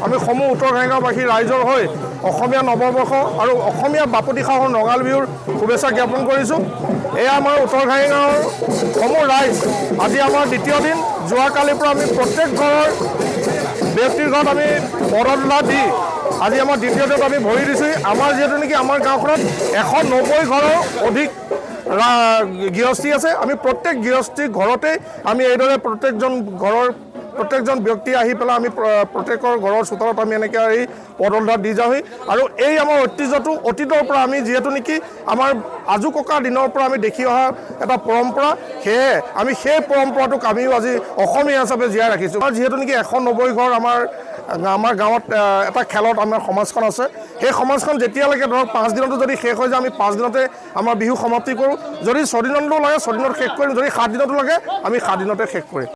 আমি সমূহ উত্তৰ ঘাইগাঁওবাসী ৰাইজৰ হৈ অসমীয়া নৱবৰ্ষ আৰু অসমীয়া বাপতিসাহোন ৰঙালী বিহুৰ শুভেচ্ছা জ্ঞাপন কৰিছোঁ। এয়া আমাৰ উত্তৰ ঘাইগাঁৱৰ সমূহ ৰাইজ আজি আমাৰ দ্বিতীয় দিন। যোৱাকালিৰ পৰা আমি প্ৰত্যেক ঘৰৰ ব্যক্তিৰ ঘৰত আমি বৰদলা দি আজি আমাৰ দ্বিতীয় দিনত আমি ভৰি দিছোঁ। আমাৰ যিহেতু নেকি আমাৰ গাঁওখনত 190 ঘৰৰ অধিক গৃহস্থী আছে। আমি প্ৰত্যেক গৃহস্থীৰ ঘৰতে আমি এইদৰে প্ৰত্যেকজন ব্যক্তি আহি পেলাই আমি প্ৰত্যেকৰ ঘৰৰ চোতালত আমি এনেকৈ এই বৰদলা দি যাওঁহি। আৰু এই আমাৰ ঐতিহ্যটো অতীতৰ পৰা আমি যিহেতু নেকি আমাৰ আজু ককা দিনৰ পৰা আমি দেখি অহা এটা পৰম্পৰা, সেয়ে আমি সেই পৰম্পৰাটোক আমিও আজি অসমীয়া হিচাপে জীয়াই ৰাখিছোঁ। আৰু যিহেতু নেকি 190 ঘৰ আমাৰ গাঁৱত এটা খেলত আমাৰ সমাজখন আছে। সেই সমাজখন যেতিয়ালৈকে ধৰক 5 দিনতো যদি শেষ হৈ যায় আমি 5 দিনতে আমাৰ বিহু সমাপ্তি কৰোঁ। যদি 6 দিনতো লাগে 6 দিনত শেষ কৰিম, যদি 7 দিনতো লাগে আমি 7 দিনতে শেষ কৰিম।